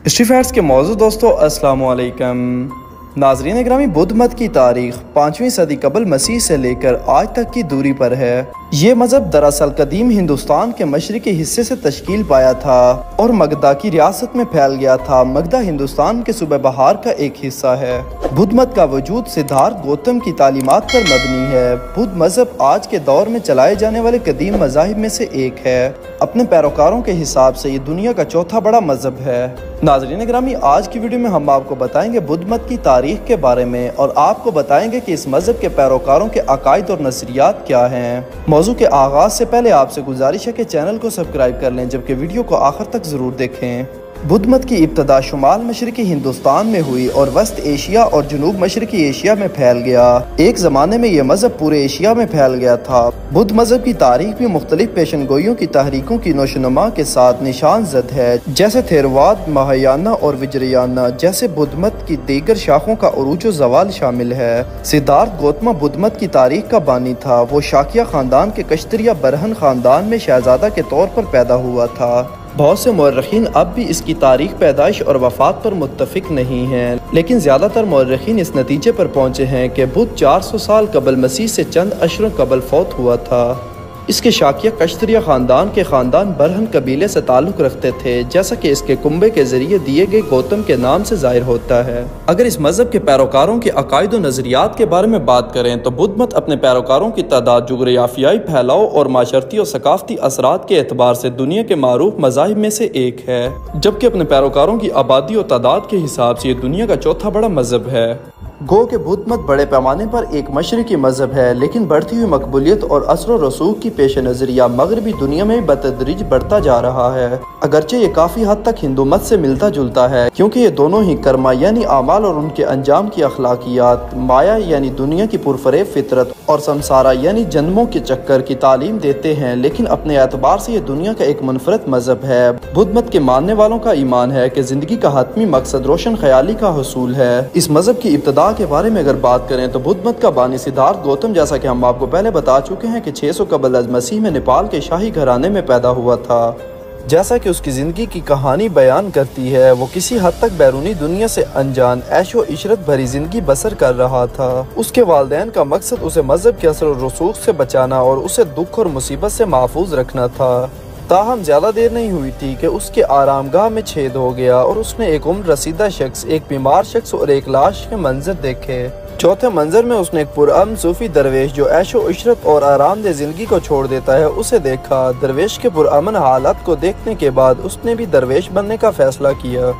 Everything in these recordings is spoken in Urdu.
ہسٹری فیکٹس کے موضوع دوستو السلام علیکم ناظرین گرامی، بدھ مت کی تاریخ 5ویں صدی قبل مسیح سے لے کر آج تک کی دوری پر ہے۔ یہ مذہب دراصل قدیم ہندوستان کے مشرقی حصے سے تشکیل پایا تھا اور مگدھا کی ریاست میں پھیل گیا تھا۔ مگدھا ہندوستان کے صوبہ بہار کا ایک حصہ ہے۔ بدھ مت کا وجود سدھارتھ گوتم کی تعلیمات پر مبنی ہے۔ بدھ مذہب آج کے دور میں چلائے جانے والے قدیم مذاہب میں سے ایک ہے۔ اپنے پیروکاروں کے حساب سے یہ دنیا کا چوتھا بڑا مذہب ہے۔ ناظرین گرامی، آج کی ویڈیو میں ہم آپ کو بتائیں گے بدھ مت کی تاریخ کے بارے میں، اور آپ کو بتائیں گے کہ اس مذہب کے پیروکاروں کے عقائد اور نظریات کیا ہیں۔ موضوع کے آغاز سے پہلے آپ سے گزارش ہے کہ چینل کو سبسکرائب کر لیں، جبکہ ویڈیو کو آخر تک ضرور دیکھیں۔ بدھ مت کی ابتدا شمال مشرقی ہندوستان میں ہوئی اور وسط ایشیا اور جنوب مشرقی ایشیا میں پھیل گیا۔ ایک زمانے میں یہ مذہب پورے ایشیا میں پھیل گیا تھا۔ بدھ مذہب کی تاریخ بھی مختلف پیشن گوئیوں کی تحریکوں کی نوشنما کے ساتھ نشان زد ہے، جیسے تھیرواد، مہایانا اور وجریانا جیسے بدھ مت کی دیگر شاخوں کا عروج و زوال شامل ہے۔ سدھارتھ گوتما بدھ مت کی تاریخ کا بانی تھا۔ وہ شاکیہ خاندان کے کشتریا برہن خاندان میں شہزادہ کے طور پر پیدا ہوا تھا۔ بہت سے مورخین اب بھی اس کی تاریخ پیدائش اور وفات پر متفق نہیں ہیں، لیکن زیادہ تر مورخین اس نتیجے پر پہنچے ہیں کہ بدھ 400 سال قبل مسیح سے چند اشروں قبل فوت ہوا تھا۔ اس کے شاکیہ کشتریا خاندان کے خاندان برہن قبیلے سے تعلق رکھتے تھے، جیسا کہ اس کے کنبے کے ذریعے دیے گئے گوتم کے نام سے ظاہر ہوتا ہے۔ اگر اس مذہب کے پیروکاروں کے عقائد و نظریات کے بارے میں بات کریں تو بدھ مت اپنے پیروکاروں کی تعداد، جغرافیائی پھیلاؤ اور معاشرتی اور ثقافتی اثرات کے اعتبار سے دنیا کے معروف مذاہب میں سے ایک ہے، جبکہ اپنے پیروکاروں کی آبادی اور تعداد کے حساب سے یہ دنیا کا چوتھا بڑا مذہب ہے۔ گو کہ بدھ مت بڑے پیمانے پر ایک مشرقی مذہب ہے، لیکن بڑھتی ہوئی مقبولیت اور اثر و رسوخ کی پیش نظریہ مغربی دنیا میں بتدریج بڑھتا جا رہا ہے۔ اگرچہ یہ کافی حد تک ہندو مت سے ملتا جلتا ہے، کیونکہ یہ دونوں ہی کرما یعنی اعمال اور ان کے انجام کی اخلاقیات، مایا یعنی دنیا کی پرفریب فطرت اور سمسارا یعنی جنموں کے چکر کی تعلیم دیتے ہیں، لیکن اپنے اعتبار سے یہ دنیا کا ایک منفرد مذہب ہے۔ بدھ مت کے ماننے والوں کا ایمان ہے کہ زندگی کا حتمی مقصد روشن خیالی کا حصول ہے۔ اس مذہب کی ابتدا کے بارے میں اگر بات کریں تو بدھ مت کا بانی سدھارتھ گوتم، جیسا کہ ہم آپ کو پہلے بتا چکے ہیں کہ 600 قبل از مسیح میں نیپال کے شاہی گھرانے میں پیدا ہوا تھا۔ جیسا کہ اس کی زندگی کی کہانی بیان کرتی ہے، وہ کسی حد تک بیرونی دنیا سے انجان، عیش و عشرت بھری زندگی بسر کر رہا تھا۔ اس کے والدین کا مقصد اسے مذہب کے اثر و رسوخ سے بچانا اور اسے دکھ اور مصیبت سے محفوظ رکھنا تھا۔ تاہم زیادہ دیر نہیں ہوئی تھی کہ اس کے آرام گاہ میں چھید ہو گیا اور اس نے ایک عمر رسیدہ شخص، ایک بیمار شخص اور ایک لاش کے منظر دیکھے۔ چوتھے منظر میں اس نے ایک پرامن صوفی درویش جو عیش و عشرت اور آرام دہ زندگی کو چھوڑ دیتا ہے اسے دیکھا۔ درویش کے پرامن حالات کو دیکھنے کے بعد اس نے بھی درویش بننے کا فیصلہ کیا۔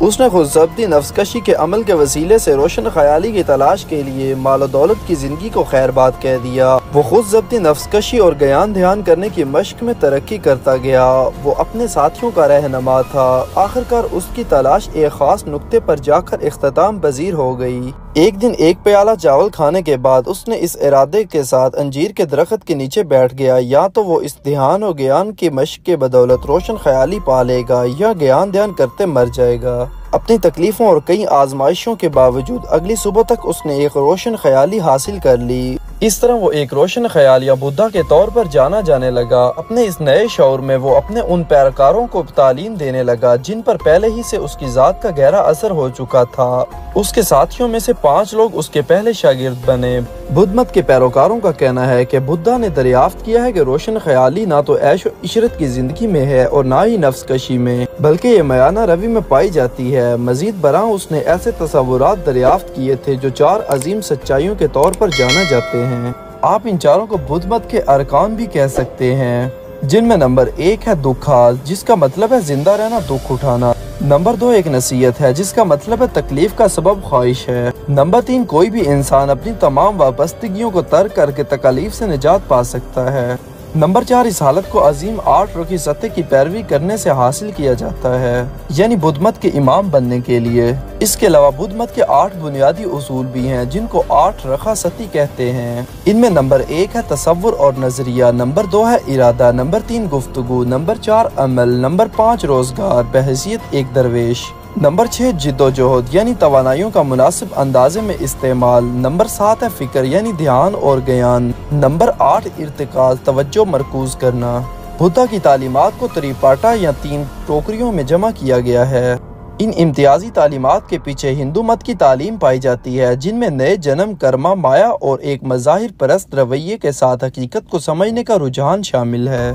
اس نے خود ضبطی نفس کشی کے عمل کے وسیلے سے روشن خیالی کی تلاش کے لیے مال و دولت کی زندگی کو خیر بات کہہ دیا۔ وہ خود ضبطی نفس کشی اور گیان دھیان کرنے کی مشق میں ترقی کرتا گیا۔ وہ اپنے ساتھیوں کا رہنما تھا۔ آخرکار اس کی تلاش ایک خاص نقطے پر جا کر اختتام پذیر ہو گئی۔ ایک دن ایک پیالہ چاول کھانے کے بعد اس نے اس ارادے کے ساتھ انجیر کے درخت کے نیچے بیٹھ گیا، یا تو وہ اس دھیان و گیان کی مشق کے بدولت روشن خیالی پا لے گا یا گیان دھیان کرتے مر جائے گا۔ اپنی تکلیفوں اور کئی آزمائشوں کے باوجود اگلی صبح تک اس نے ایک روشن خیالی حاصل کر لی۔ اس طرح وہ ایک روشن خیال یا بدھا کے طور پر جانا جانے لگا۔ اپنے اس نئے شعور میں وہ اپنے ان پیروکاروں کو تعلیم دینے لگا جن پر پہلے ہی سے اس کی ذات کا گہرا اثر ہو چکا تھا۔ اس کے ساتھیوں میں سے 5 لوگ اس کے پہلے شاگرد بنے۔ بدھ مت کے پیروکاروں کا کہنا ہے کہ بدھا نے دریافت کیا ہے کہ روشن خیالی نہ تو عیش و عشرت کی زندگی میں ہے اور نہ ہی نفس کشی میں، بلکہ یہ میانہ روی میں پائی جاتی ہے۔ مزید برآں اس نے ایسے تصورات دریافت کیے تھے جو 4 عظیم سچائیوں کے طور پر جانا جاتے ہیں۔ آپ ان چاروں کو بدھ مت کے ارکان بھی کہہ سکتے ہیں، جن میں نمبر 1 ہے دکھا، جس کا مطلب ہے زندہ رہنا، دکھ اٹھانا۔ نمبر 2 ایک نصیحت ہے، جس کا مطلب ہے تکلیف کا سبب خواہش ہے۔ نمبر 3 کوئی بھی انسان اپنی تمام وابستگیوں کو ترک کر کے تکالیف سے نجات پا سکتا ہے۔ نمبر 4 اس حالت کو عظیم 8 رخی سطح کی پیروی کرنے سے حاصل کیا جاتا ہے، یعنی بدھ مت کے امام بننے کے لیے۔ اس کے علاوہ بدھ مت کے 8 بنیادی اصول بھی ہیں جن کو 8 رخا ستی کہتے ہیں۔ ان میں نمبر 1 ہے تصور اور نظریہ، نمبر 2 ہے ارادہ، نمبر 3 گفتگو، نمبر 4 عمل، نمبر 5 روزگار بحیثیت ایک درویش، نمبر 6 جد و جہد یعنی توانائیوں کا مناسب اندازے میں استعمال، نمبر 7 ہے فکر یعنی دھیان اور گیان، نمبر 8 ارتکاز توجہ مرکوز کرنا۔ بدھا کی تعلیمات کو تریپاٹا یا 3 ٹوکریوں میں جمع کیا گیا ہے۔ ان امتیازی تعلیمات کے پیچھے ہندو مت کی تعلیم پائی جاتی ہے، جن میں نئے جنم، کرما، مایا اور ایک مظاہر پرست رویے کے ساتھ حقیقت کو سمجھنے کا رجحان شامل ہے۔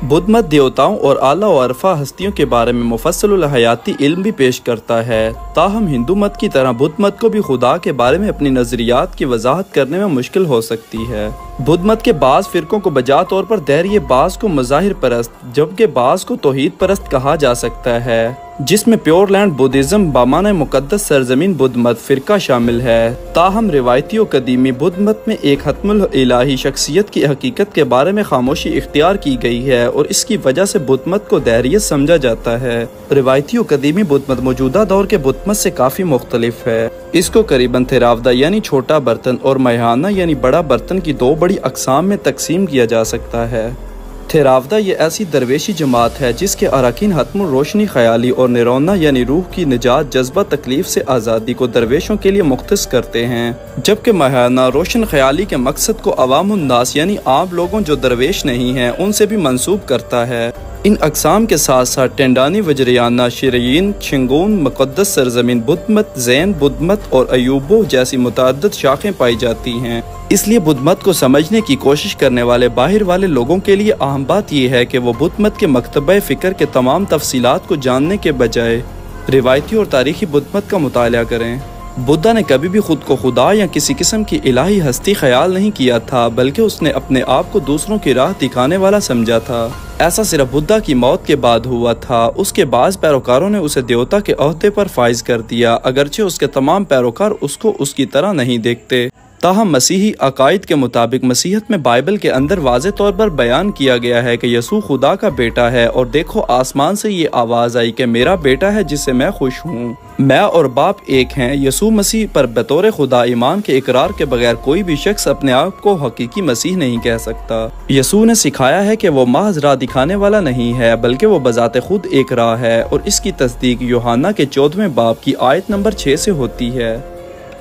بدھ مت دیوتاؤں اور اعلیٰ و عرفہ ہستیوں کے بارے میں مفصل الحیاتی علم بھی پیش کرتا ہے، تاہم ہندو مت کی طرح بدھ مت کو بھی خدا کے بارے میں اپنی نظریات کی وضاحت کرنے میں مشکل ہو سکتی ہے۔ بدھ مت کے بعض فرقوں کو بجا طور پر دہریے، بعض کو مظاہر پرست جبکہ بعض کو توحید پرست کہا جا سکتا ہے، جس میں پیور لینڈ بدھزم بامانہ مقدس سرزمین بدھ مت فرقہ شامل ہے۔ تاہم روایتی و قدیمی بدھ مت میں ایک حتم الہی شخصیت کی حقیقت کے بارے میں خاموشی اختیار کی گئی ہے اور اس کی وجہ سے بدھ مت کو دہریت سمجھا جاتا ہے۔ روایتی و قدیمی بدھ مت موجودہ دور کے بدھ مت سے کافی مختلف ہے۔ اس کو قریباً تھیراودا یعنی چھوٹا برتن اور مہیانہ یعنی بڑا برتن کی دو بڑی اقسام میں تقسیم کیا جا سکتا ہے۔ تھیراودا یہ ایسی درویشی جماعت ہے جس کے اراکین حتم الروشنی، خیالی اور نیرونا یعنی روح کی نجات، جذبہ تکلیف سے آزادی کو درویشوں کے لیے مختص کرتے ہیں، جبکہ مہیانہ روشن خیالی کے مقصد کو عوام الناس یعنی عام لوگوں جو درویش نہیں ہیں ان سے بھی منسوب کرتا ہے۔ ان اقسام کے ساتھ ساتھ ٹینڈانی، وجریانہ، شیرین، شنگون، مقدس سرزمین بدھ مت، زین بدھ مت اور ایوبو جیسی متعدد شاخیں پائی جاتی ہیں۔ اس لیے بدھ مت کو سمجھنے کی کوشش کرنے والے باہر والے لوگوں کے لیے اہم بات یہ ہے کہ وہ بدھ مت کے مکتبہ فکر کے تمام تفصیلات کو جاننے کے بجائے روایتی اور تاریخی بدھ مت کا مطالعہ کریں۔ بدھا نے کبھی بھی خود کو خدا یا کسی قسم کی الہی ہستی خیال نہیں کیا تھا، بلکہ اس نے اپنے آپ کو دوسروں کی راہ دکھانے والا سمجھا تھا۔ ایسا صرف بدھا کی موت کے بعد ہوا تھا۔ اس کے بعض پیروکاروں نے اسے دیوتا کے عہدے پر فائز کر دیا، اگرچہ اس کے تمام پیروکار اس کو اس کی طرح نہیں دیکھتے۔ تاہم مسیحی عقائد کے مطابق مسیحیت میں بائبل کے اندر واضح طور پر بیان کیا گیا ہے کہ یسوع خدا کا بیٹا ہے، اور دیکھو آسمان سے یہ آواز آئی کہ میرا بیٹا ہے جس سے میں خوش ہوں، میں اور باپ ایک ہیں۔ یسوع مسیح پر بطور خدا ایمان کے اقرار کے بغیر کوئی بھی شخص اپنے آپ کو حقیقی مسیح نہیں کہہ سکتا۔ یسوع نے سکھایا ہے کہ وہ محض راہ دکھانے والا نہیں ہے، بلکہ وہ بذات خود ایک راہ ہے، اور اس کی تصدیق یوحنا کے 14ویں باب کی آیت نمبر 6 سے ہوتی ہے۔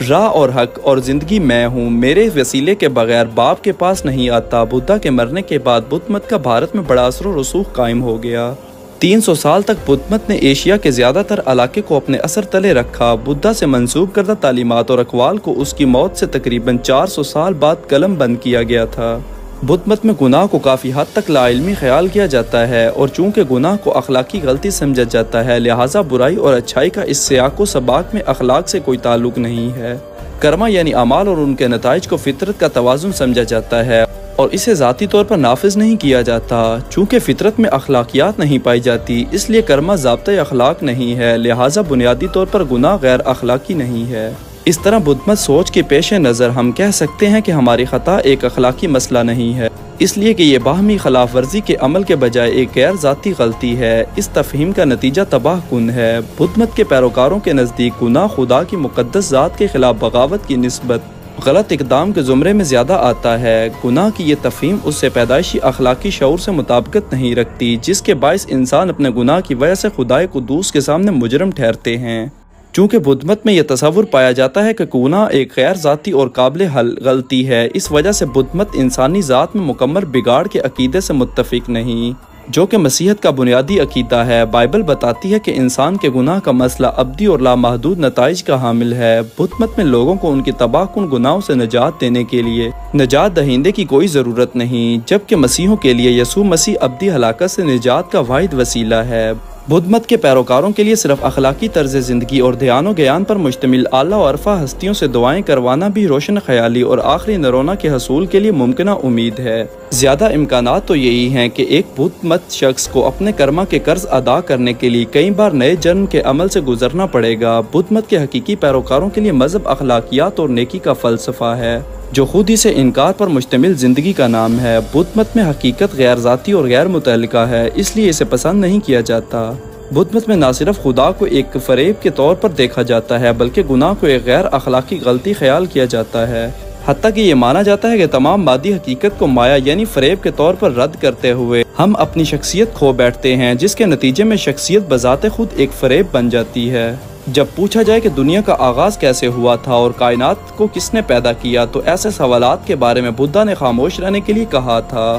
راہ اور حق اور زندگی میں ہوں، میرے وسیلے کے بغیر باپ کے پاس نہیں آتا۔ بدھا کے مرنے کے بعد بدھ مت کا بھارت میں بڑا اثر و رسوخ قائم ہو گیا۔ 300 سال تک بدھ مت نے ایشیا کے زیادہ تر علاقے کو اپنے اثر تلے رکھا۔ بدھا سے منسوب کردہ تعلیمات اور اقوال کو اس کی موت سے تقریباً 400 سال بعد قلم بند کیا گیا تھا۔ بدھ مت میں گناہ کو کافی حد تک لا علمی خیال کیا جاتا ہے، اور چونکہ گناہ کو اخلاقی غلطی سمجھا جاتا ہے، لہٰذا برائی اور اچھائی کا اس سیاق و سباق میں اخلاق سے کوئی تعلق نہیں ہے۔ کرما یعنی اعمال اور ان کے نتائج کو فطرت کا توازن سمجھا جاتا ہے، اور اسے ذاتی طور پر نافذ نہیں کیا جاتا۔ چونکہ فطرت میں اخلاقیات نہیں پائی جاتی، اس لیے کرما ضابطۂ اخلاق نہیں ہے، لہٰذا بنیادی طور پر گناہ غیر اخلاقی نہیں ہے۔ اس طرح بدھ مت سوچ کے پیش نظر ہم کہہ سکتے ہیں کہ ہماری خطا ایک اخلاقی مسئلہ نہیں ہے، اس لیے کہ یہ باہمی خلاف ورزی کے عمل کے بجائے ایک غیر ذاتی غلطی ہے۔ اس تفہیم کا نتیجہ تباہ کن ہے۔ بدھ مت کے پیروکاروں کے نزدیک گناہ خدا کی مقدس ذات کے خلاف بغاوت کی نسبت غلط اقدام کے زمرے میں زیادہ آتا ہے۔ گناہ کی یہ تفہیم اس سے پیدائشی اخلاقی شعور سے مطابقت نہیں رکھتی، جس کے باعث انسان اپنے گناہ کی وجہ سے خدائے قدوس کے سامنے مجرم ٹھہرتے ہیں۔ چونکہ بدھ مت میں یہ تصور پایا جاتا ہے کہ گناہ ایک غیر ذاتی اور قابل حل غلطی ہے، اس وجہ سے بدھ مت انسانی ذات میں مکمل بگاڑ کے عقیدے سے متفق نہیں، جو کہ مسیحیت کا بنیادی عقیدہ ہے۔ بائبل بتاتی ہے کہ انسان کے گناہ کا مسئلہ ابدی اور لامحدود نتائج کا حامل ہے۔ بدھ مت میں لوگوں کو ان کی تباہ کن گناہوں سے نجات دینے کے لیے نجات دہندے کی کوئی ضرورت نہیں، جبکہ مسیحیوں کے لیے یسوع مسیح ابدی ہلاکت سے نجات کا واحد وسیلہ ہے۔ بدھ مت کے پیروکاروں کے لیے صرف اخلاقی طرز زندگی اور دھیان و گیان پر مشتمل اعلیٰ و عرفہ ہستیوں سے دعائیں کروانا بھی روشن خیالی اور آخری نرونا کے حصول کے لیے ممکنہ امید ہے۔ زیادہ امکانات تو یہی ہیں کہ ایک بدھ مت شخص کو اپنے کرما کے قرض ادا کرنے کے لیے کئی بار نئے جنم کے عمل سے گزرنا پڑے گا۔ بدھ مت کے حقیقی پیروکاروں کے لیے مذہب اخلاقیات اور نیکی کا فلسفہ ہے، جو خود ہی سے انکار پر مشتمل زندگی کا نام ہے۔ بدھ مت میں حقیقت غیر ذاتی اور غیر متعلقہ ہے، اس لیے اسے پسند نہیں کیا جاتا۔ بدھ مت میں نہ صرف خدا کو ایک فریب کے طور پر دیکھا جاتا ہے، بلکہ گناہ کو ایک غیر اخلاقی غلطی خیال کیا جاتا ہے، حتیٰ کہ یہ مانا جاتا ہے کہ تمام مادی حقیقت کو مایا یعنی فریب کے طور پر رد کرتے ہوئے ہم اپنی شخصیت کھو بیٹھتے ہیں، جس کے نتیجے میں شخصیت بذات خود ایک فریب بن جاتی ہے۔ جب پوچھا جائے کہ دنیا کا آغاز کیسے ہوا تھا اور کائنات کو کس نے پیدا کیا، تو ایسے سوالات کے بارے میں بدھا نے خاموش رہنے کے لیے کہا تھا،